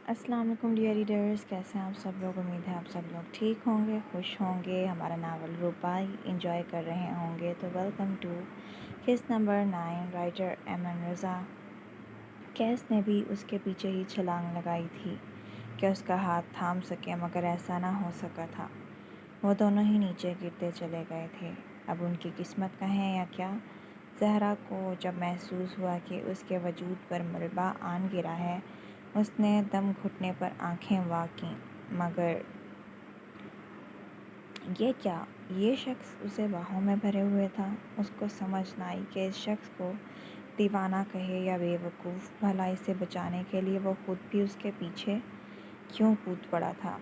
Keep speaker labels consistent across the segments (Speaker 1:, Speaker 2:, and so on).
Speaker 1: السلام علیکم dear readers, کیسے ہیں آپ سب لوگ؟ امید ہے آپ سب لوگ ٹھیک ہوں گے، خوش ہوں گے، ہمارا ناول روپائی انجوائے کر رہے ہوں گے۔ تو welcome to case number 9، writer Aiman Raza. Case نے بھی اس کے پیچھے ہی چھلانگ لگائی تھی کہ اس کا ہاتھ تھام سکے، مگر ایسا نہ ہو سکا تھا۔ وہ دونوں ہی نیچے گرتے چلے گئے تھے۔ اب ان کی قسمت کہیں یا کیا؟ زہرا کو جب محسوس ہوا کہ اس کے وجود پر ملبہ آن گرا ہے، اس نے دم گھٹنے پر آنکھیں وا کیں، مگر یہ کیا؟ یہ شخص اسے باہوں میں بھرے ہوئے تھا۔ اس کو سمجھ نہ آئی کہ اس شخص کو دیوانہ کہے یا بے وقوف، بھلا اسے بچانے کے لیے وہ خود بھی اس کے پیچھے کیوں کود پڑا تھا۔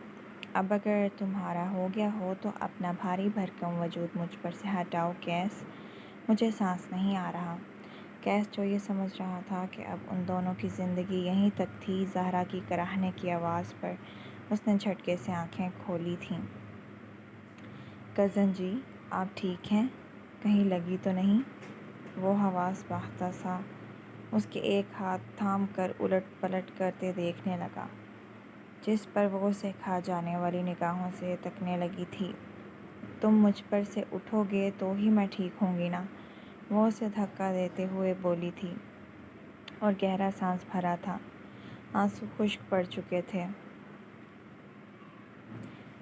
Speaker 1: اب اگر تمہارا ہو گیا ہو تو اپنا بھاری بھرکم وجود مجھ پر سے ہٹاؤ کیس، مجھے سانس نہیں آ رہا۔ کیس جو یہ سمجھ رہا تھا کہ اب ان دونوں کی زندگی یہیں تک تھی، زہرا کی کراہنے کی آواز پر اس نے جھٹکے سے آنکھیں کھولی تھیں۔ کزن جی، آپ ٹھیک ہیں؟ کہیں لگی تو نہیں؟ وہ حواس باختہ سا اس کے ایک ہاتھ تھام کر الٹ پلٹ کرتے دیکھنے لگا، جس پر وہ اسے کھا جانے والی نگاہوں سے تکنے لگی تھی۔ تم مجھ پر سے اٹھو گے تو ہی میں ٹھیک ہوں گی نا؟ وہ اسے دھکا دیتے ہوئے بولی تھی، اور گہرا سانس بھرا تھا۔ آنسو خشک پڑ چکے تھے۔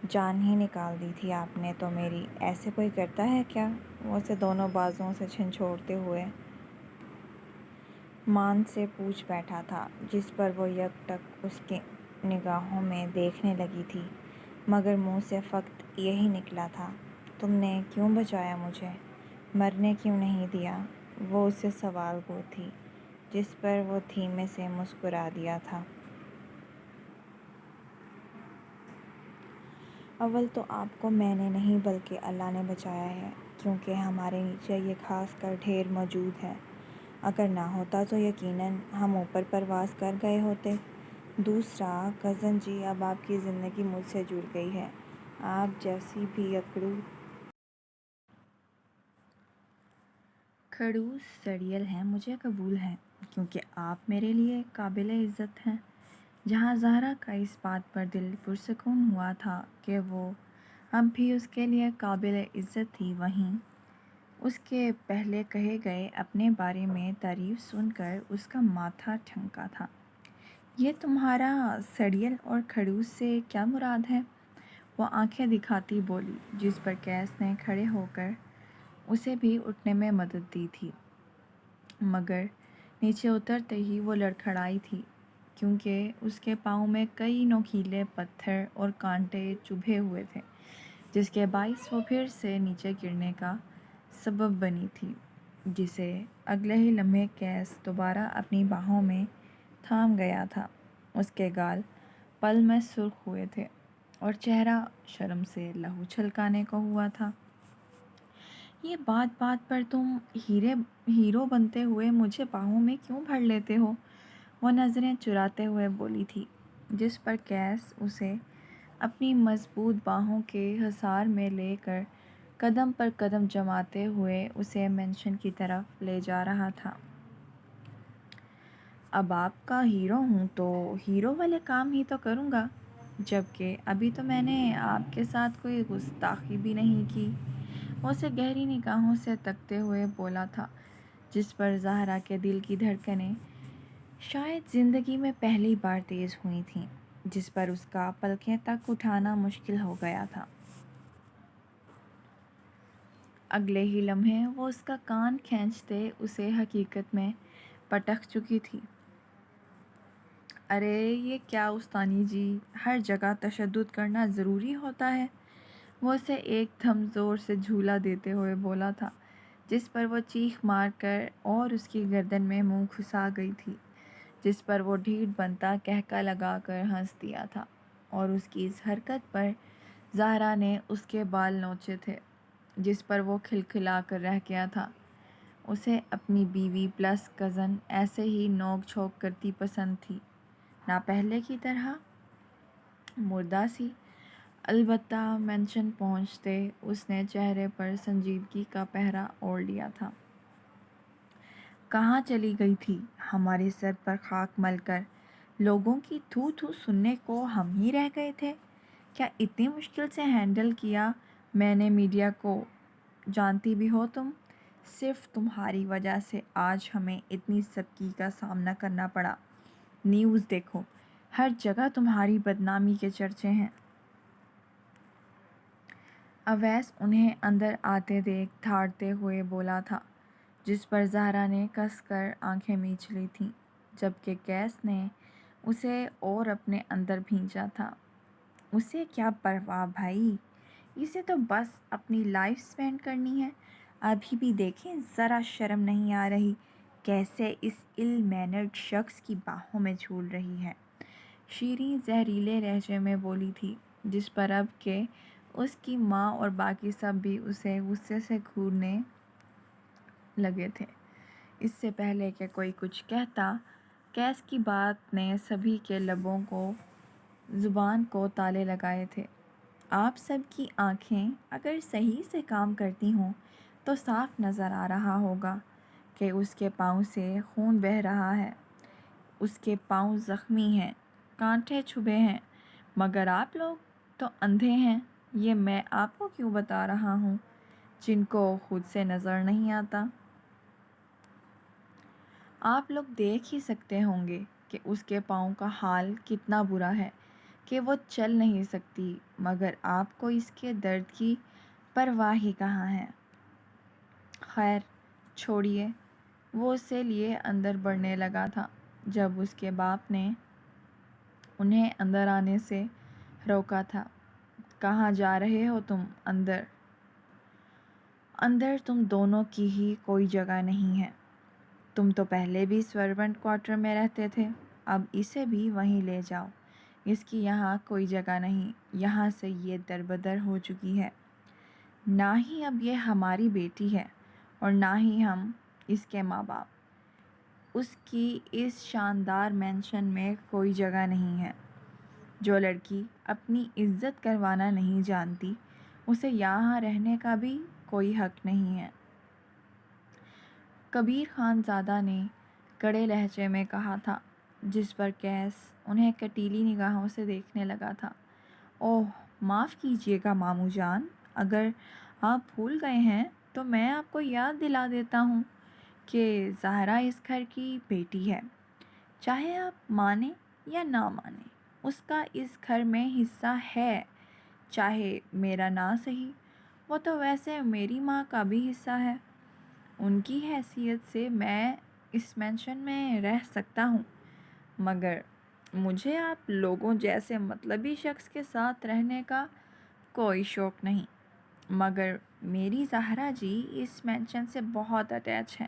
Speaker 1: جان ہی نکال دی تھی آپ نے تو میری، ایسے کوئی کرتا ہے کیا؟ وہ اسے دونوں بازوؤں سے جھنجھوڑتے ہوئے مان سے پوچھ بیٹھا تھا، جس پر وہ یک ٹک اس کی نگاہوں میں دیکھنے لگی تھی، مگر منہ سے فقط یہی نکلا تھا، تم نے کیوں بچایا مجھے؟ مرنے کیوں نہیں دیا؟ وہ اس سے سوال گو تھی، جس پر وہ دھیمے سے مسکرا دیا تھا۔ اول تو آپ کو میں نے نہیں بلکہ اللہ نے بچایا ہے، کیونکہ ہمارے نیچے یہ خاص کر ڈھیر موجود ہے۔ اگر نہ ہوتا تو یقیناً ہم اوپر پرواز کر گئے ہوتے۔ دوسرا، کزن جی، اب آپ کی زندگی مجھ سے جڑ گئی ہے۔ آپ جیسی بھی خڑوس سڑیل ہیں مجھے قبول ہیں، کیونکہ آپ میرے لیے قابل عزت ہیں۔ جہاں زہرا کا اس بات پر دل پرسکون ہوا تھا کہ وہ اب بھی اس کے لیے قابل عزت تھی، وہیں اس کے پہلے کہے گئے اپنے بارے میں تعریف سن کر اس کا ماتھا ٹھنکا تھا۔ یہ تمہارا سڑیل اور خڑوس سے کیا مراد ہے؟ وہ آنکھیں دکھاتی بولی، جس پر کیس نے کھڑے ہو کر اسے بھی اٹھنے میں مدد دی تھی، مگر نیچے اترتے ہی وہ لڑکھڑائی تھی، کیونکہ اس کے پاؤں میں کئی نوکیلے پتھر اور کانٹے چبھے ہوئے تھے، جس کے باعث وہ پھر سے نیچے گرنے کا سبب بنی تھی، جسے اگلے ہی لمحے کیس دوبارہ اپنی باہوں میں تھام گیا تھا۔ اس کے گال پل میں سرخ ہوئے تھے اور چہرہ شرم سے لہو چھلکانے کو ہوا تھا۔ یہ بات بات پر تم ہیرو بنتے ہوئے مجھے باہوں میں کیوں بھر لیتے ہو؟ وہ نظریں چراتے ہوئے بولی تھی، جس پر کیس اسے اپنی مضبوط باہوں کے حصار میں لے کر قدم پر قدم جماتے ہوئے اسے مینشن کی طرف لے جا رہا تھا۔ اب آپ کا ہیرو ہوں تو ہیرو والے کام ہی تو کروں گا، جبکہ ابھی تو میں نے آپ کے ساتھ کوئی گستاخی بھی نہیں کی۔ وہ اسے گہری نگاہوں سے تکتے ہوئے بولا تھا، جس پر زہرا کے دل کی دھڑکنیں شاید زندگی میں پہلی بار تیز ہوئی تھیں، جس پر اس کا پلکیں تک اٹھانا مشکل ہو گیا تھا۔ اگلے ہی لمحے وہ اس کا کان کھینچتے اسے حقیقت میں پٹک چکی تھی۔ ارے یہ کیا استانی جی، ہر جگہ تشدد کرنا ضروری ہوتا ہے؟ وہ اسے ایک دم زور سے جھولا دیتے ہوئے بولا تھا، جس پر وہ چیخ مار کر اور اس کی گردن میں منہ گھسا گئی تھی، جس پر وہ ڈھیٹ بنتا کہکا لگا کر ہنس دیا تھا، اور اس کی اس حرکت پر زہرا نے اس کے بال نوچے تھے، جس پر وہ کھلکھلا کر رہ گیا تھا۔ اسے اپنی بیوی پلس کزن ایسے ہی نوک جھونک کرتی پسند تھی، نہ پہلے کی طرح مردہ سی۔ البتہ مینشن پہنچتے اس نے چہرے پر سنجیدگی کا پہرا اوڑھ لیا تھا۔ کہاں چلی گئی تھی؟ ہمارے سر پر خاک مل کر لوگوں کی تھو تھو سننے کو ہم ہی رہ گئے تھے؟ کیا اتنی مشکل سے ہینڈل کیا میں نے میڈیا کو؟ جانتی بھی ہو تم، صرف تمہاری وجہ سے آج ہمیں اتنی سختی کا سامنا کرنا پڑا۔ نیوز دیکھو، ہر جگہ تمہاری بدنامی کے چرچے ہیں۔ اویس انہیں اندر آتے دیکھ دھاڑتے ہوئے بولا تھا، جس پر زہرا نے کس کر آنکھیں میچ لی تھیں، جبکہ قیس نے اسے اور اپنے اندر بھینچا تھا۔ اسے کیا پرواہ بھائی، اسے تو بس اپنی لائف سپینڈ کرنی ہے۔ ابھی بھی دیکھیں، ذرا شرم نہیں آ رہی کیسے اس ill mannered شخص کی باہوں میں جھول رہی ہے؟ شیریں زہریلے لہجے میں بولی تھی، جس پر اب کہ اس کی ماں اور باقی سب بھی اسے غصے سے گھورنے لگے تھے۔ اس سے پہلے کہ کوئی کچھ کہتا، قیس کی بات نے سبھی کے لبوں کو زبان کو تالے لگائے تھے۔ آپ سب کی آنکھیں اگر صحیح سے کام کرتی ہوں تو صاف نظر آ رہا ہوگا کہ اس کے پاؤں سے خون بہہ رہا ہے، اس کے پاؤں زخمی ہیں، کانٹے چبھے ہیں، مگر آپ لوگ تو اندھے ہیں۔ یہ میں آپ کو کیوں بتا رہا ہوں، جن کو خود سے نظر نہیں آتا؟ آپ لوگ دیکھ ہی سکتے ہوں گے کہ اس کے پاؤں کا حال کتنا برا ہے کہ وہ چل نہیں سکتی، مگر آپ کو اس کے درد کی پرواہ ہی کہاں ہے؟ خیر چھوڑیے، وہ اسے لیے اندر بڑھنے لگا تھا جب اس کے باپ نے انہیں اندر آنے سے روکا تھا۔ کہاں جا رہے ہو تم؟ اندر؟ اندر تم دونوں کی ہی کوئی جگہ نہیں ہے۔ تم تو پہلے بھی سرونٹ کوارٹر میں رہتے تھے، اب اسے بھی وہیں لے جاؤ۔ اس کی یہاں کوئی جگہ نہیں، یہاں سے یہ دربدر ہو چکی ہے۔ نہ ہی اب یہ ہماری بیٹی ہے اور نہ ہی ہم اس کے ماں باپ۔ اس کی اس شاندار مینشن میں کوئی جگہ نہیں ہے۔ جو لڑکی اپنی عزت کروانا نہیں جانتی، اسے یہاں رہنے کا بھی کوئی حق نہیں ہے۔ کبیر خان زادہ نے کڑے لہجے میں کہا تھا، جس پر قیس انہیں کٹیلی نگاہوں سے دیکھنے لگا تھا۔ اوہ معاف کیجیے گا ماموں جان، اگر آپ بھول گئے ہیں تو میں آپ کو یاد دلا دیتا ہوں کہ زہرا اس گھر کی بیٹی ہے۔ چاہے آپ مانیں یا نہ مانیں، اس کا اس گھر میں حصہ ہے، چاہے میرا نہ صحیح، وہ تو ویسے میری ماں کا بھی حصہ ہے۔ ان کی حیثیت سے میں اس مینشن میں رہ سکتا ہوں، مگر مجھے آپ لوگوں جیسے مطلبی شخص کے ساتھ رہنے کا کوئی شوق نہیں۔ مگر میری زہرا جی اس مینشن سے بہت اٹیچ ہیں،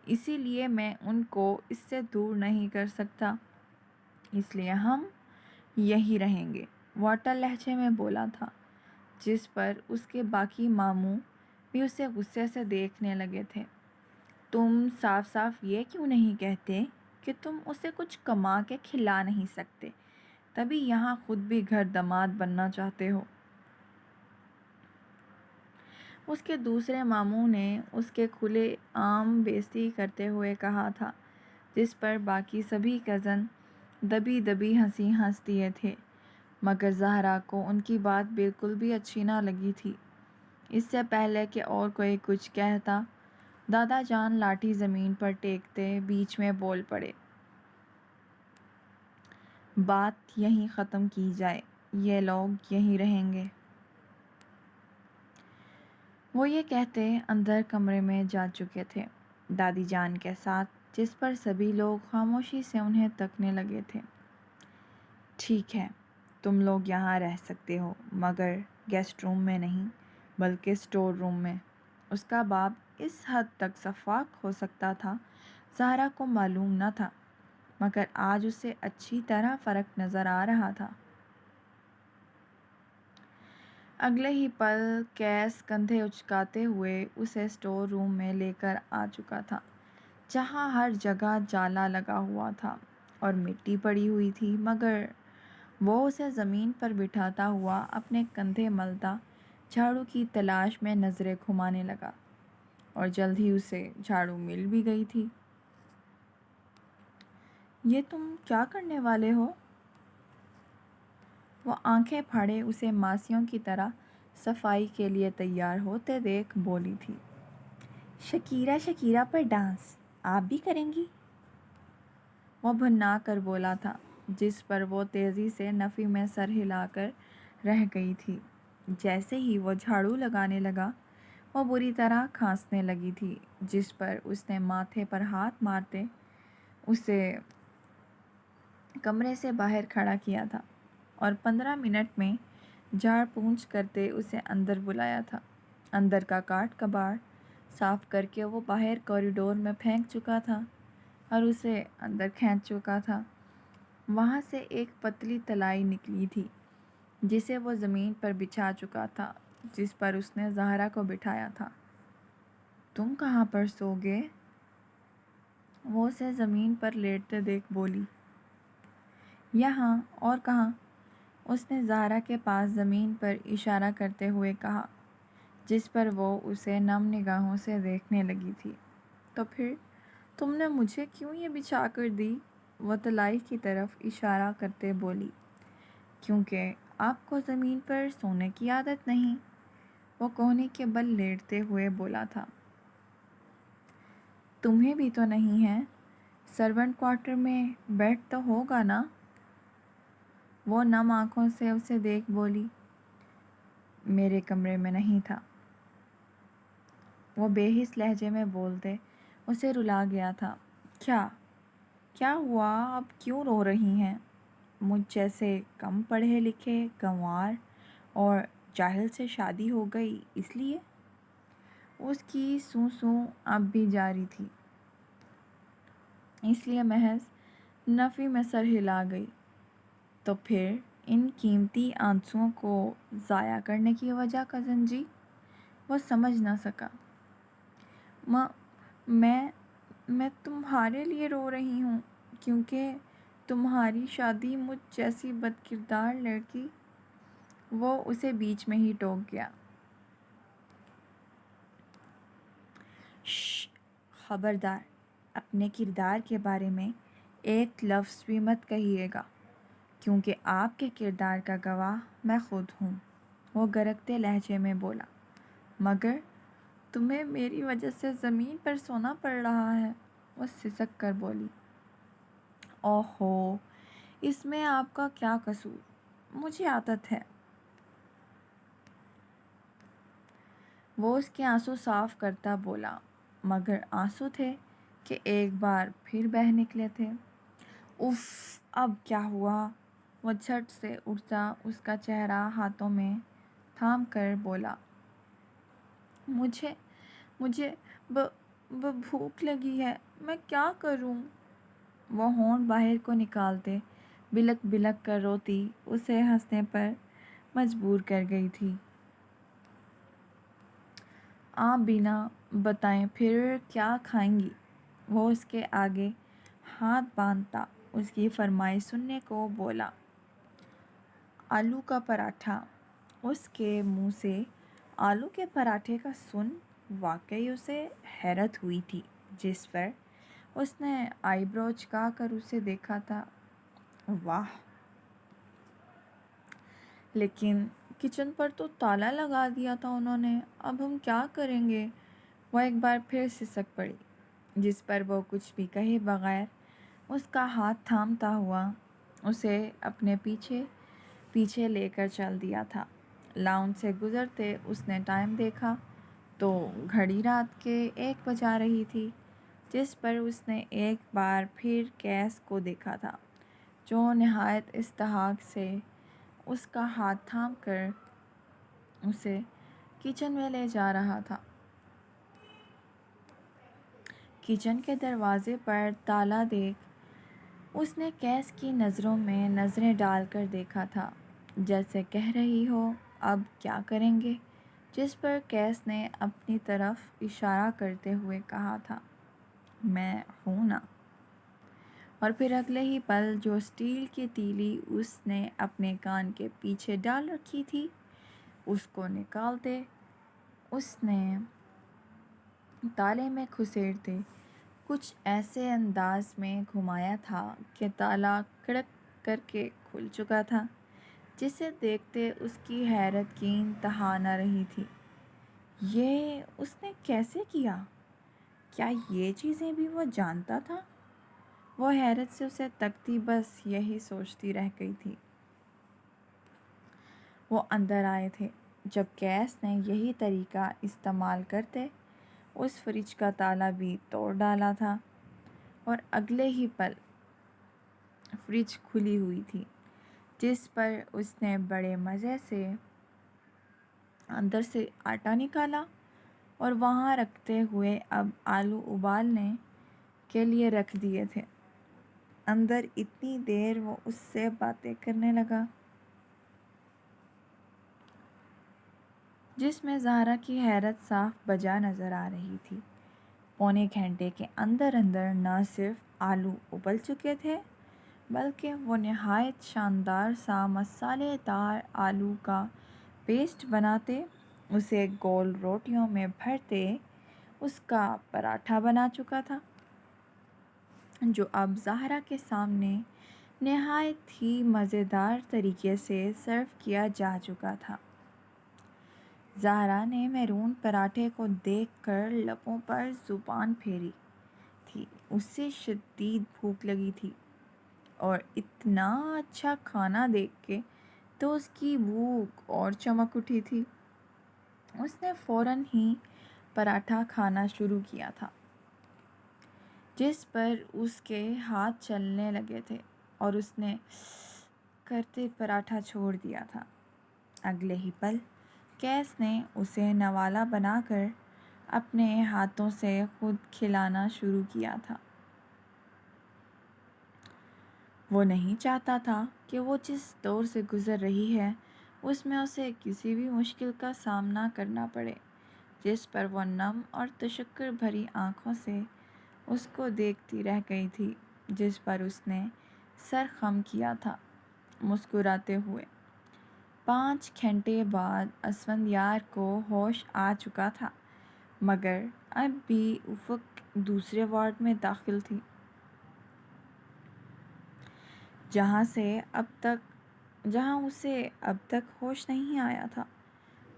Speaker 1: اسی لیے میں ان کو اس سے دور نہیں کر سکتا، اس لیے ہم یہی رہیں گے، واٹر لہجے میں بولا تھا، جس پر اس کے باقی ماموں بھی اسے غصے سے دیکھنے لگے تھے۔ تم صاف صاف یہ کیوں نہیں کہتے کہ تم اسے کچھ کما کے کھلا نہیں سکتے، تبھی یہاں خود بھی گھر داماد بننا چاہتے ہو؟ اس کے دوسرے ماموں نے اس کے کھلے عام بےعزتی کرتے ہوئے کہا تھا، جس پر باقی سبھی کزن دبی دبی ہنسی ہنس دیے تھے، مگر زہرا کو ان کی بات بالکل بھی اچھی نہ لگی تھی۔ اس سے پہلے کہ اور کوئی کچھ کہتا، دادا جان لاٹھی زمین پر ٹیکتے بیچ میں بول پڑے، بات یہیں ختم کی جائے، یہ لوگ یہیں رہیں گے۔ وہ یہ کہتے اندر کمرے میں جا چکے تھے، دادی جان کے ساتھ، جس پر سبھی لوگ خاموشی سے انہیں تکنے لگے تھے۔ ٹھیک ہے، تم لوگ یہاں رہ سکتے ہو، مگر گیسٹ روم میں نہیں، بلکہ اسٹور روم میں۔ اس کا باپ اس حد تک شفاق ہو سکتا تھا، زہرا کو معلوم نہ تھا، مگر آج اسے اچھی طرح فرق نظر آ رہا تھا۔ اگلے ہی پل قیس کندھے اچکاتے ہوئے اسے اسٹور روم میں لے کر آ چکا تھا، جہاں ہر جگہ جالا لگا ہوا تھا اور مٹی پڑی ہوئی تھی، مگر وہ اسے زمین پر بٹھاتا ہوا اپنے کندھے ملتا جھاڑو کی تلاش میں نظریں گھمانے لگا، اور جلد ہی اسے جھاڑو مل بھی گئی تھی۔ یہ تم کیا کرنے والے ہو؟ وہ آنکھیں پھاڑے اسے ماسیوں کی طرح صفائی کے لیے تیار ہوتے دیکھ بولی تھی، شکیرا شکیرا پر ڈانس آپ بھی کریں گی؟ وہ بھنا کر بولا تھا، جس پر وہ تیزی سے نفی میں سر ہلا کر رہ گئی تھی۔ جیسے ہی وہ جھاڑو لگانے لگا، وہ بری طرح کھانسنے لگی تھی، جس پر اس نے ماتھے پر ہاتھ مارتے اسے کمرے سے باہر کھڑا کیا تھا اور 15 منٹ میں جھاڑ پونچھ کرتے اسے اندر بلایا تھا۔ اندر کا کاٹ کباڑ صاف کر کے وہ باہر کوریڈور میں پھینک چکا تھا اور اسے اندر کھینچ چکا تھا۔ وہاں سے ایک پتلی تلائی نکلی تھی جسے وہ زمین پر بچھا چکا تھا، جس پر اس نے زہرا کو بٹھایا تھا۔ تم کہاں پر سو گے؟ وہ اسے زمین پر لیٹتے دیکھ بولی۔ یہاں، اور کہاں؟ اس نے زہرا کے پاس زمین پر اشارہ کرتے ہوئے کہا، جس پر وہ اسے نم نگاہوں سے دیکھنے لگی تھی۔ تو پھر تم نے مجھے کیوں یہ بچھا کر دی؟ وہ تلائی کی طرف اشارہ کرتے بولی۔ کیونکہ آپ کو زمین پر سونے کی عادت نہیں، وہ کوہنی کے بل لیٹتے ہوئے بولا تھا۔ تمہیں بھی تو نہیں ہے، سرونٹ کوارٹر میں بیڈ تو ہوگا نا؟ وہ نم آنکھوں سے اسے دیکھ بولی۔ میرے کمرے میں نہیں تھا۔ وہ بے حس لہجے میں بولتے اسے رلا گیا تھا۔ کیا ہوا؟ اب کیوں رو رہی ہیں؟ مجھ جیسے کم پڑھے لکھے گنوار اور جاہل سے شادی ہو گئی اس لیے؟ اس کی سوں اب بھی جاری تھی، اس لیے محض نفی میں سر ہلا گئی۔ تو پھر ان قیمتی آنسوؤں کو ضائع کرنے کی وجہ کزن جی؟ وہ سمجھ نہ سکا۔ میں تمہارے لیے رو رہی ہوں کیونکہ تمہاری شادی مجھ جیسی بد کردار لڑکی۔ وہ اسے بیچ میں ہی ٹوک گیا۔ شش، خبردار، اپنے کردار کے بارے میں ایک لفظ بھی مت کہیے گا، کیونکہ آپ کے کردار کا گواہ میں خود ہوں، وہ گرجتے لہجے میں بولا۔ مگر تمہیں میری وجہ سے زمین پر سونا پڑ رہا ہے، وہ سسک کر بولی۔ اوہو، اس میں آپ کا کیا قصور؟ مجھے عادت ہے۔ وہ اس کے آنسو صاف کرتا بولا، مگر آنسو تھے کہ ایک بار پھر بہہ نکلے تھے۔ اف، اب کیا ہوا؟ وہ جھٹ سے اٹھتا اس کا چہرہ ہاتھوں میں تھام کر بولا، مجھے بھوک لگی ہے، میں کیا کروں؟ وہ ہونٹ باہر کو نکالتے بلک بلک کر روتی اسے ہنسنے پر مجبور کر گئی تھی۔ آپ بنا بتائیں پھر کیا کھائیں گی؟ وہ اس کے آگے ہاتھ باندھتا اس کی فرمائش سننے کو بولا۔ آلو کا پراٹھا۔ اس کے منہ سے آلو کے پراٹھے کا سن واقعی اسے حیرت ہوئی تھی، جس پر اس نے آئی برو چکا کر اسے دیکھا تھا۔ واہ! لیکن کچن پر تو تالا لگا دیا تھا انہوں نے، اب ہم کیا کریں گے؟ وہ ایک بار پھر سسک پڑی، جس پر وہ کچھ بھی کہے بغیر اس کا ہاتھ تھامتا ہوا اسے اپنے پیچھے لے کر چل دیا تھا۔ لاؤنج سے گزرتے اس نے ٹائم دیکھا تو گھڑی رات کے 1 بجا رہی تھی، جس پر اس نے ایک بار پھر کیس کو دیکھا تھا، جو نہایت استحقاق سے اس کا ہاتھ تھام کر اسے کچن میں لے جا رہا تھا۔ کچن کے دروازے پر تالا دیکھ اس نے کیس کی نظروں میں نظریں ڈال کر دیکھا تھا، جیسے کہہ رہی ہو اب کیا کریں گے؟ جس پر کیس نے اپنی طرف اشارہ کرتے ہوئے کہا تھا، میں ہوں نا؟ اور پھر اگلے ہی پل جو اسٹیل کی تیلی اس نے اپنے کان کے پیچھے ڈال رکھی تھی، اس کو نکالتے اس نے تالے میں گھسیڑتے کچھ ایسے انداز میں گھمایا تھا کہ تالا کڑک کر کے کھل چکا تھا، جسے دیکھتے اس کی حیرت کی انتہا نہ رہی تھی۔ یہ اس نے کیسے کیا؟ کیا یہ چیزیں بھی وہ جانتا تھا؟ وہ حیرت سے اسے تکتی، بس یہی سوچتی رہ گئی تھی۔ وہ اندر آئے تھے جب کیس نے یہی طریقہ استعمال کرتے اس فریج کا تالا بھی توڑ ڈالا تھا، اور اگلے ہی پل فریج کھلی ہوئی تھی، جس پر اس نے بڑے مزے سے اندر سے آٹا نکالا اور وہاں رکھتے ہوئے اب آلو ابالنے کے لیے رکھ دیے تھے۔ اندر اتنی دیر وہ اس سے باتیں کرنے لگا، جس میں زہرا کی حیرت صاف بجا نظر آ رہی تھی۔ پونے گھنٹے کے اندر اندر نہ صرف آلو ابل چکے تھے، بلکہ وہ نہایت شاندار سا مسالے دار آلو کا پیسٹ بناتے، اسے گول روٹیوں میں بھرتے اس کا پراٹھا بنا چکا تھا، جو اب زہرا کے سامنے نہایت ہی مزیدار طریقے سے سرو کیا جا چکا تھا۔ زہرا نے میرون پراٹھے کو دیکھ کر لبوں پر زبان پھیری تھی۔ اسے شدید بھوک لگی تھی، اور اتنا اچھا کھانا دیکھ کے تو اس کی بھوک اور چمک اٹھی تھی۔ اس نے فوراً ہی پراٹھا کھانا شروع کیا تھا، جس پر اس کے ہاتھ چلنے لگے تھے، اور اس نے کرتے پراٹھا چھوڑ دیا تھا۔ اگلے ہی پل کیس نے اسے نوالا بنا کر اپنے ہاتھوں سے خود کھلانا شروع کیا تھا۔ وہ نہیں چاہتا تھا کہ وہ جس دور سے گزر رہی ہے اس میں اسے کسی بھی مشکل کا سامنا کرنا پڑے، جس پر وہ نم اور تشکر بھری آنکھوں سے اس کو دیکھتی رہ گئی تھی، جس پر اس نے سر خم کیا تھا مسکراتے ہوئے۔ 5 گھنٹے بعد اسفندیار کو ہوش آ چکا تھا، مگر اب بھی افق دوسرے وارڈ میں داخل تھی، جہاں اسے اب تک ہوش نہیں آیا تھا۔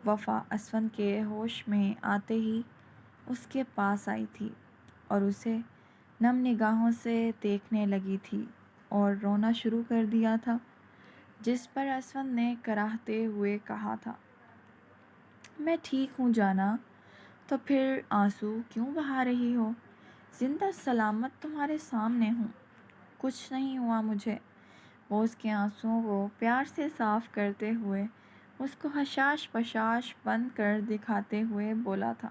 Speaker 1: وفا اسفند کے ہوش میں آتے ہی اس کے پاس آئی تھی اور اسے نم نگاہوں سے دیکھنے لگی تھی اور رونا شروع کر دیا تھا، جس پر اسفند نے کراہتے ہوئے کہا تھا، میں ٹھیک ہوں جانا، تو پھر آنسو کیوں بہا رہی ہو؟ زندہ سلامت تمہارے سامنے ہوں، کچھ نہیں ہوا مجھے۔ وہ اس کے آنسوؤں کو پیار سے صاف کرتے ہوئے اس کو حشاش بشاش بند کر دکھاتے ہوئے بولا تھا،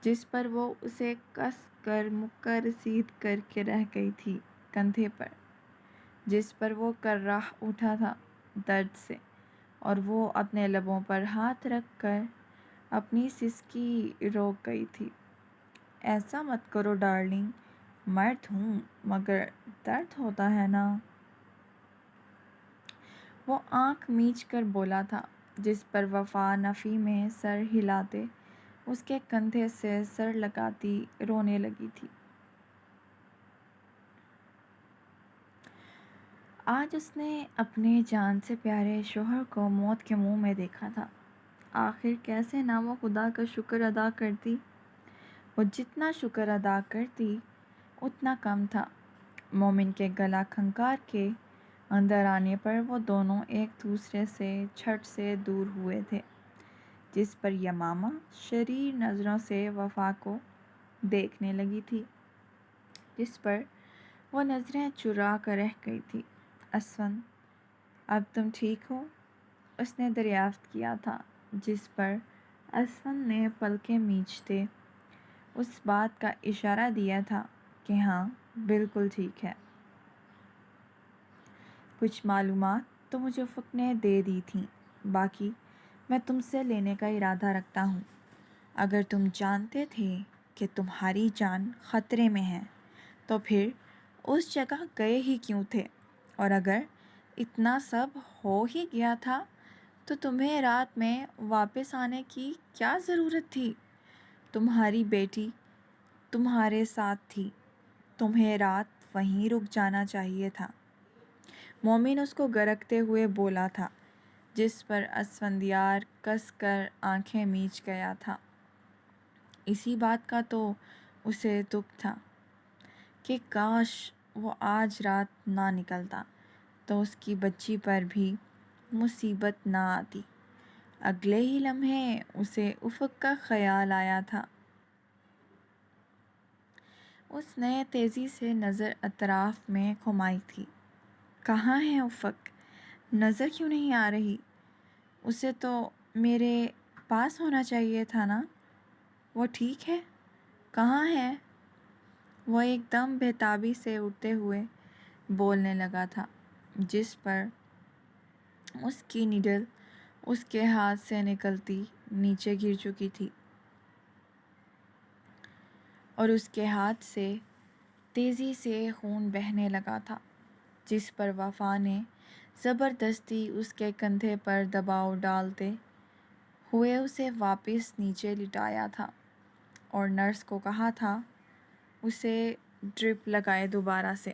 Speaker 1: جس پر وہ اسے کس کر مکہ رسید کر کے رہ گئی تھی کندھے پر، جس پر وہ کراہ اٹھا تھا درد سے، اور وہ اپنے لبوں پر ہاتھ رکھ کر اپنی سسکی روک گئی تھی۔ ایسا مت کرو ڈارلنگ، مرد ہوں مگر درد ہوتا ہے نا۔ وہ آنکھ میچ کر بولا تھا، جس پر وفا نفی میں سر ہلاتے اس کے کندھے سے سر لگاتی رونے لگی تھی۔ آج اس نے اپنے جان سے پیارے شوہر کو موت کے منہ میں دیکھا تھا۔ آخر کیسے نہ وہ خدا کا شکر ادا کرتی؟ وہ جتنا شکر ادا کرتی اتنا کم تھا۔ مومن کے گلا کھنکار کے اندر آنے پر وہ دونوں ایک دوسرے سے جھٹ سے دور ہوئے تھے، جس پر یمامہ شریر نظروں سے وفا کو دیکھنے لگی تھی، جس پر وہ نظریں چرا کر رہ گئی تھی۔ اسفند، اب تم ٹھیک ہو؟ اس نے دریافت کیا تھا، جس پر اسفند نے پلکیں میچتے اس بات کا اشارہ دیا تھا کہ ہاں بالکل ٹھیک ہے۔ کچھ معلومات تو مجھے افق نے دے دی تھیں، باقی میں تم سے لینے کا ارادہ رکھتا ہوں۔ اگر تم جانتے تھے کہ تمہاری جان خطرے میں ہے تو پھر اس جگہ گئے ہی کیوں تھے؟ اور اگر اتنا سب ہو ہی گیا تھا تو تمہیں رات میں واپس آنے کی کیا ضرورت تھی؟ تمہاری بیٹی تمہارے ساتھ تھی، تمہیں رات وہیں رک جانا چاہیے تھا۔ مومن اس کو گرکتے ہوئے بولا تھا، جس پر اسفندیار کس کر آنکھیں میچ گیا تھا۔ اسی بات کا تو اسے دکھ تھا کہ کاش وہ آج رات نہ نکلتا تو اس کی بچی پر بھی مصیبت نہ آتی۔ اگلے ہی لمحے اسے افق کا خیال آیا تھا۔ اس نے تیزی سے نظر اطراف میں گھمائی تھی۔ کہاں ہے افق؟ نظر کیوں نہیں آ رہی؟ اسے تو میرے پاس ہونا چاہیے تھا نا۔ وہ ٹھیک ہے؟ کہاں ہے؟ وہ ایک دم بےتابی سے اٹھتے ہوئے بولنے لگا تھا، جس پر اس کی نیڈل اس کے ہاتھ سے نکلتی نیچے گر چکی تھی اور اس کے ہاتھ سے تیزی سے خون بہنے لگا تھا، جس پر وفا نے زبردستی اس کے کندھے پر دباؤ ڈالتے ہوئے اسے واپس نیچے لٹایا تھا اور نرس کو کہا تھا اسے ڈرپ لگائے دوبارہ سے۔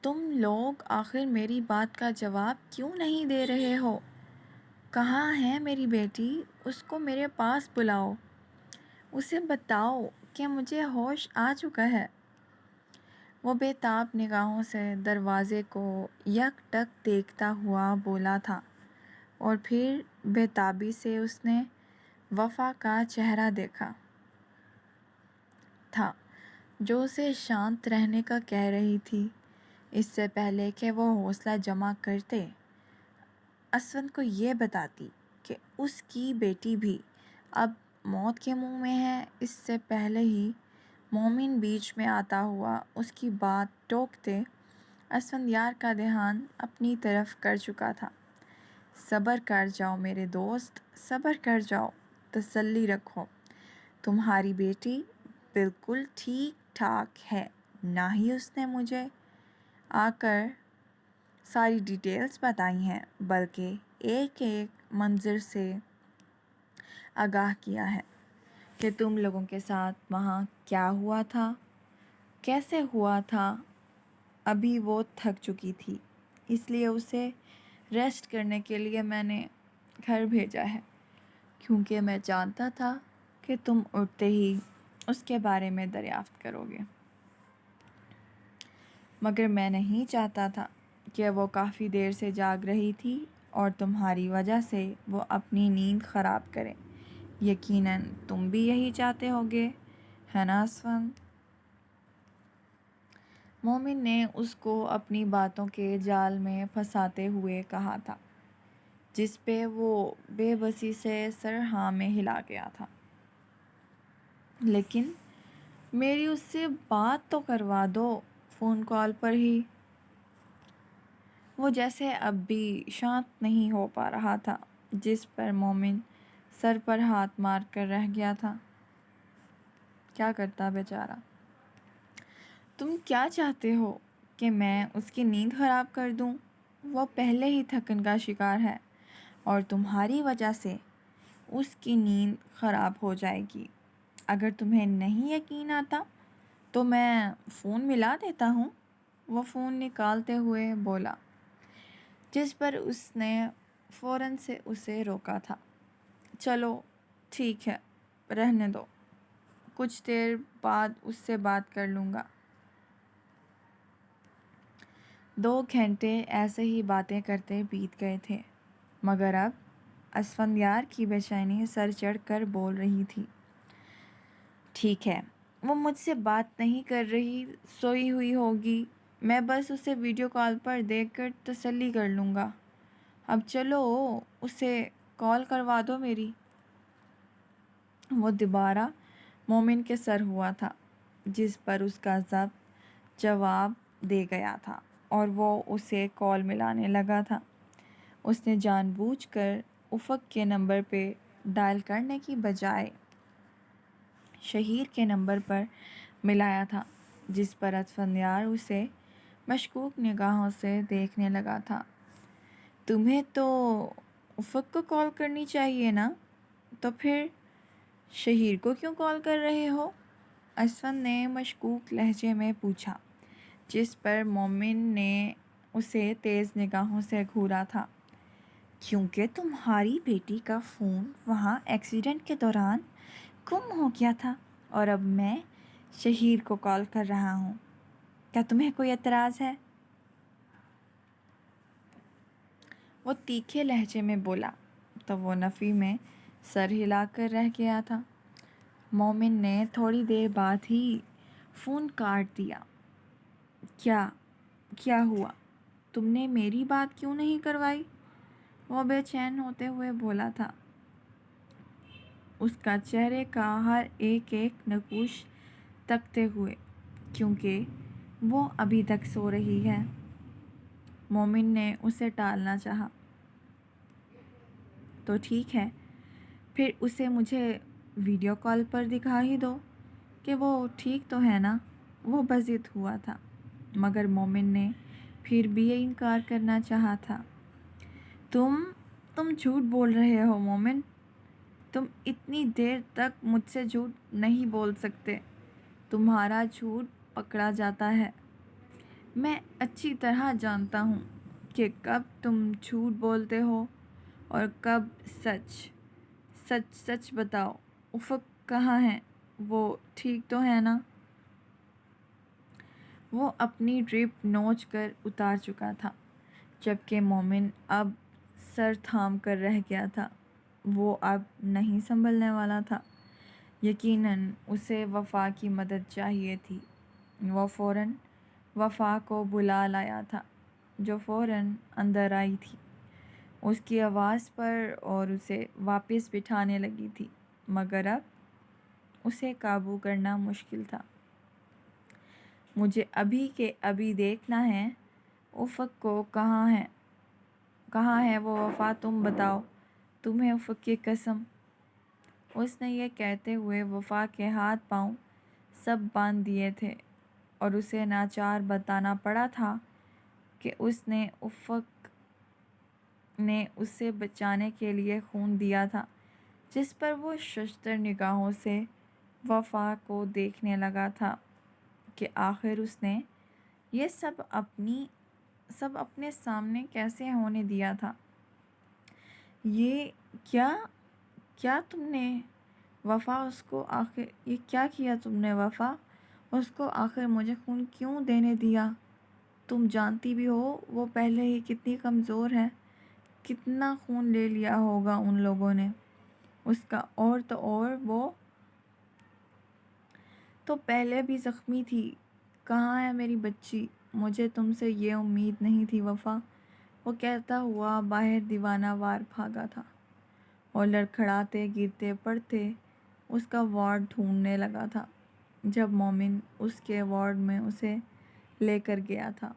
Speaker 1: تم لوگ آخر میری بات کا جواب کیوں نہیں دے رہے ہو؟ کہاں ہے میری بیٹی؟ اس کو میرے پاس بلاؤ۔ اسے بتاؤ کہ مجھے ہوش آ چکا ہے۔ وہ بے تاب نگاہوں سے دروازے کو یک ٹک دیکھتا ہوا بولا تھا اور پھر بے تابی سے اس نے وفا کا چہرہ دیکھا تھا، جو اسے شانت رہنے کا کہہ رہی تھی۔ اس سے پہلے کہ وہ حوصلہ جمع کرتے، اسفند کو یہ بتاتی کہ اس کی بیٹی بھی اب موت کے منہ میں ہے، اس سے پہلے ہی مومن بیچ میں آتا ہوا اس کی بات ٹوکتے اسفندیار کا دھیان اپنی طرف کر چکا تھا۔ صبر کر جاؤ میرے دوست، صبر کر جاؤ، تسلی رکھو۔ تمہاری بیٹی بالکل ٹھیک ٹھاک ہے۔ نہ ہی اس نے مجھے آ کر ساری ڈیٹیلز بتائی ہیں، بلکہ ایک ایک منظر سے آگاہ کیا ہے کہ تم لوگوں کے ساتھ وہاں کیا ہوا تھا، کیسے ہوا تھا۔ ابھی وہ تھک چکی تھی، اس لیے اسے ریسٹ کرنے کے لیے میں نے گھر بھیجا ہے، کیونکہ میں جانتا تھا کہ تم اٹھتے ہی اس کے بارے میں دریافت کرو گے۔ مگر میں نہیں چاہتا تھا کہ وہ کافی دیر سے جاگ رہی تھی اور تمہاری وجہ سے وہ اپنی نیند خراب کرے۔ یقیناً تم بھی یہی چاہتے ہوگے، ہے نا اسفند؟ مومن نے اس کو اپنی باتوں کے جال میں پھنساتے ہوئے کہا تھا، جس پہ وہ بے بسی سے سر ہاں میں ہلا گیا تھا۔ لیکن میری اس سے بات تو کروا دو، فون کال پر ہی۔ وہ جیسے اب بھی شانت نہیں ہو پا رہا تھا، جس پر مومن سر پر ہاتھ مار کر رہ گیا تھا۔ کیا کرتا بیچارہ؟ تم کیا چاہتے ہو کہ میں اس کی نیند خراب کر دوں؟ وہ پہلے ہی تھکن کا شکار ہے اور تمہاری وجہ سے اس کی نیند خراب ہو جائے گی۔ اگر تمہیں نہیں یقین آتا تو میں فون ملا دیتا ہوں، وہ فون نکالتے ہوئے بولا، جس پر اس نے فوراً سے اسے روکا تھا۔ چلو ٹھیک ہے، رہنے دو، کچھ دیر بعد اس سے بات کر لوں گا۔ 2 گھنٹے ایسے ہی باتیں کرتے بیت گئے تھے، مگر اب اسفندیار کی بے چینی سر چڑھ کر بول رہی تھی، ٹھیک ہے، وہ مجھ سے بات نہیں کر رہی، سوئی ہوئی ہوگی، میں بس اسے ویڈیو کال پر دیکھ کر تسلی کر لوں گا۔ اب چلو اسے کال کروا دو میری۔ وہ دوبارہ مومن کے سر ہوا تھا، جس پر اس کا ضبط جواب دے گیا تھا اور وہ اسے کال ملانے لگا تھا۔ اس نے جان بوجھ کر افق کے نمبر پہ ڈائل کرنے کی بجائے شہیر کے نمبر پر ملایا تھا، جس پر اسفندیار اسے مشکوک نگاہوں سے دیکھنے لگا تھا۔ تمہیں تو افق کو کال کرنی چاہیے نا؟ تو پھر شہیر کو کیوں کال کر رہے ہو؟ اسفند نے مشکوک لہجے میں پوچھا، جس پر مومن نے اسے تیز نگاہوں سے گھورا تھا۔ کیونکہ تمہاری بیٹی کا فون وہاں ایکسیڈنٹ کے دوران گم ہو گیا تھا اور اب میں شہیر کو کال کر رہا ہوں۔ کیا تمہیں کوئی اعتراض ہے؟ وہ تیکھے لہجے میں بولا تو وہ نفی میں سر ہلا کر رہ گیا تھا۔ مومن نے تھوڑی دیر بعد ہی فون کاٹ دیا۔ کیا ہوا؟ تم نے میری بات کیوں نہیں کروائی؟ وہ بے چین ہوتے ہوئے بولا تھا، اس کا چہرے کا ہر ایک نقوش تکتے ہوئے، کیونکہ وہ ابھی تک سو رہی ہے۔ مومن نے اسے ٹالنا چاہا۔ تو ٹھیک ہے، پھر اسے مجھے ویڈیو کال پر دکھا ہی دو کہ وہ ٹھیک تو ہے نا۔ وہ بضد ہوا تھا، مگر مومن نے پھر بھی یہ انکار کرنا چاہا تھا۔ تم جھوٹ بول رہے ہو مومن، تم اتنی دیر تک مجھ سے جھوٹ نہیں بول سکتے، تمہارا جھوٹ پکڑا جاتا ہے۔ میں اچھی طرح جانتا ہوں کہ کب تم جھوٹ بولتے ہو اور کب سچ۔ سچ بتاؤ، افق کہاں ہے؟ وہ ٹھیک تو ہے نا؟ وہ اپنی ڈرپ نوچ کر اتار چکا تھا، جبکہ مومن اب سر تھام کر رہ گیا تھا۔ وہ اب نہیں سنبھلنے والا تھا۔ یقیناً اسے وفا کی مدد چاہیے تھی۔ وہ فوراً وفا کو بلا لایا تھا، جو فوراً اندر آئی تھی اس کی آواز پر اور اسے واپس بٹھانے لگی تھی، مگر اب اسے قابو کرنا مشکل تھا۔ مجھے ابھی کے ابھی دیکھنا ہے افق کو کہاں ہے وہ وفا، تم بتاؤ، تمہیں افق کی قسم۔ اس نے یہ کہتے ہوئے وفا کے ہاتھ پاؤں سب باندھ دیے تھے اور اسے ناچار بتانا پڑا تھا کہ اس نے افق نے اسے بچانے کے لیے خون دیا تھا، جس پر وہ ششدر نگاہوں سے وفا کو دیکھنے لگا تھا کہ آخر اس نے یہ سب اپنے سامنے کیسے ہونے دیا تھا۔ یہ کیا تم نے وفا اس کو آخر یہ کیا کیا تم نے وفا، اس کو آخر مجھے خون کیوں دینے دیا؟ تم جانتی بھی ہو وہ پہلے ہی کتنی کمزور ہے، کتنا خون لے لیا ہوگا ان لوگوں نے اس کا، اور وہ تو پہلے بھی زخمی تھی۔ کہاں ہے میری بچی؟ مجھے تم سے یہ امید نہیں تھی وفا، وہ کہتا ہوا باہر دیوانہ وار بھاگا تھا اور لڑکھڑاتے گرتے پڑتے اس کا وارڈ ڈھونڈنے لگا تھا۔ جب مومن اس کے وارڈ میں اسے لے کر گیا تھا،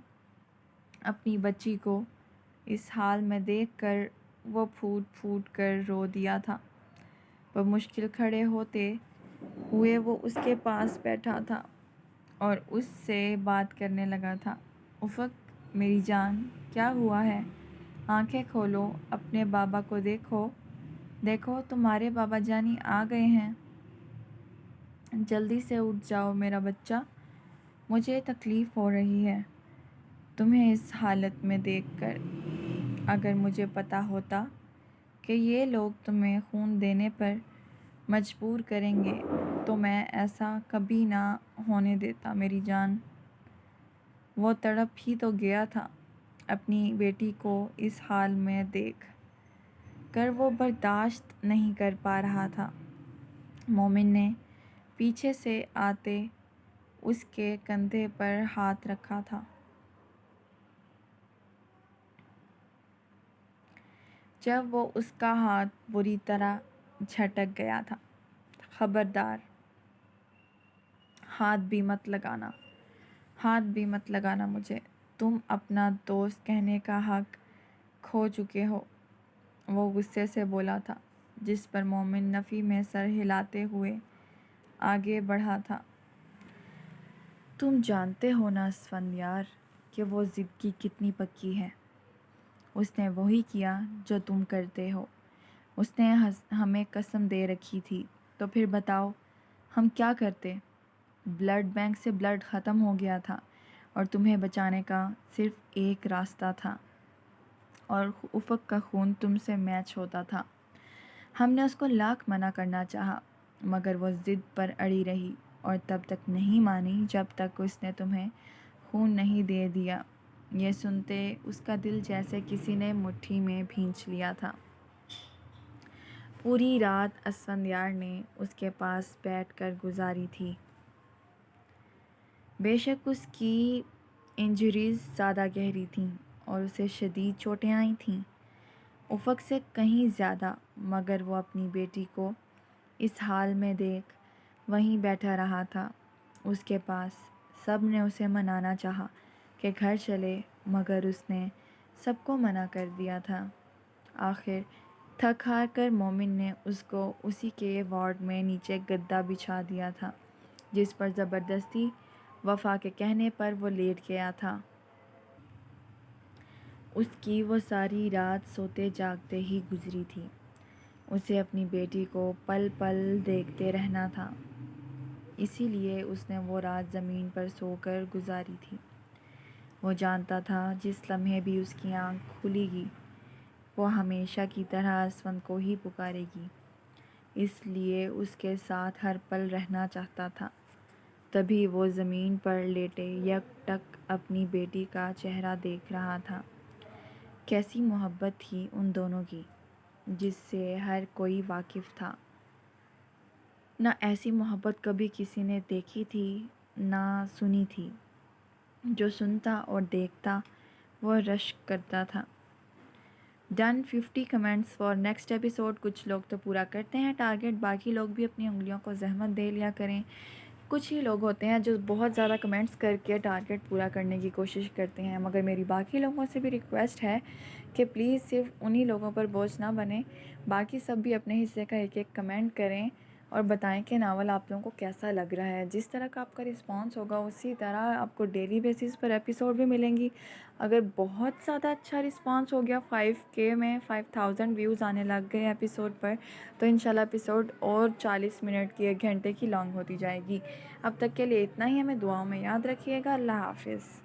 Speaker 1: اپنی بچی کو اس حال میں دیکھ کر وہ پھوٹ پھوٹ کر رو دیا تھا۔ بمشکل کھڑے ہوتے ہوئے وہ اس کے پاس بیٹھا تھا اور اس سے بات کرنے لگا تھا۔ افق میری جان، کیا ہوا ہے؟ آنکھیں کھولو، اپنے بابا کو دیکھو تمہارے بابا جانی آ گئے ہیں۔ جلدی سے اٹھ جاؤ میرا بچہ، مجھے تکلیف ہو رہی ہے تمہیں اس حالت میں دیکھ کر۔ اگر مجھے پتہ ہوتا کہ یہ لوگ تمہیں خون دینے پر مجبور کریں گے تو میں ایسا کبھی نہ ہونے دیتا میری جان۔ وہ تڑپ ہی تو گیا تھا، اپنی بیٹی کو اس حال میں دیکھ کر وہ برداشت نہیں کر پا رہا تھا۔ مومن نے پیچھے سے آتے اس کے کندھے پر ہاتھ رکھا تھا۔ جب وہ اس کا ہاتھ بری طرح جھٹک گیا تھا، خبردار، ہاتھ بھی مت لگانا مجھے، تم اپنا دوست کہنے کا حق کھو چکے ہو، وہ غصے سے بولا تھا، جس پر مومن نفی میں سر ہلاتے ہوئے آگے بڑھا تھا۔ تم جانتے ہو نا اسفندیار کہ وہ ضد کی کتنی پکی ہے۔ اس نے وہی کیا جو تم کرتے ہو۔ اس نے ہمیں قسم دے رکھی تھی تو پھر بتاؤ ہم کیا کرتے؟ بلڈ بینک سے بلڈ ختم ہو گیا تھا اور تمہیں بچانے کا صرف ایک راستہ تھا، اور افق کا خون تم سے میچ ہوتا تھا۔ ہم نے اس کو لاکھ منع کرنا چاہا مگر وہ ضد پر اڑی رہی، اور تب تک نہیں مانی جب تک اس نے تمہیں خون نہیں دے دیا۔ یہ سنتے اس کا دل جیسے کسی نے مٹھی میں بھینچ لیا تھا۔ پوری رات اسفندیار نے اس کے پاس بیٹھ کر گزاری تھی۔ بے شک اس کی انجریز زیادہ گہری تھیں اور اسے شدید چوٹیں آئی تھیں، افق سے کہیں زیادہ، مگر وہ اپنی بیٹی کو اس حال میں دیکھ وہیں بیٹھا رہا تھا اس کے پاس۔ سب نے اسے منانا چاہا کہ گھر چلے مگر اس نے سب کو منع کر دیا تھا۔ آخر تھک ہار کر مومن نے اس کو اسی کے وارڈ میں نیچے گدا بچھا دیا تھا جس پر زبردستی وفا کے کہنے پر وہ لیٹ گیا تھا۔ اس کی وہ ساری رات سوتے جاگتے ہی گزری تھی۔ اسے اپنی بیٹی کو پل پل دیکھتے رہنا تھا، اسی لیے اس نے وہ رات زمین پر سو کر گزاری تھی۔ وہ جانتا تھا جس لمحے بھی اس کی آنکھ کھلے گی وہ ہمیشہ کی طرح اسفند کو ہی پکارے گی، اس لیے اس کے ساتھ ہر پل رہنا چاہتا تھا۔ تبھی وہ زمین پر لیٹے یک ٹک اپنی بیٹی کا چہرہ دیکھ رہا تھا۔ کیسی محبت تھی ان دونوں کی جس سے ہر کوئی واقف تھا۔ نہ ایسی محبت کبھی کسی نے دیکھی تھی نہ سنی تھی۔ جو سنتا اور دیکھتا وہ رشک کرتا تھا۔ Done 50 comments for next episode. کچھ لوگ تو پورا کرتے ہیں ٹارگٹ، باقی لوگ بھی اپنی انگلیوں کو زحمت دے لیا کریں۔ کچھ ہی لوگ ہوتے ہیں جو بہت زیادہ کمنٹس کر کے ٹارگٹ پورا کرنے کی کوشش کرتے ہیں، مگر میری باقی لوگوں سے بھی ریکویسٹ ہے کہ پلیز صرف انہی لوگوں پر بوجھ نہ بنیں، باقی سب بھی اپنے حصے کا ایک ایک کمنٹ کریں اور بتائیں کہ ناول آپ لوگوں کو کیسا لگ رہا ہے۔ جس طرح کا آپ کا رسپانس ہوگا اسی طرح آپ کو ڈیلی بیسس پر ایپیسوڈ بھی ملیں گی۔ اگر بہت زیادہ اچھا رسپانس ہو گیا، 5K میں 5000 ویوز آنے لگ گئے ایپیسوڈ پر، تو انشاءاللہ ایپیسوڈ اور 40 منٹ کی، 1 گھنٹے کی لانگ ہوتی جائے گی۔ اب تک کے لیے اتنا ہی، ہمیں دعاؤں میں یاد رکھیے گا۔ اللہ حافظ۔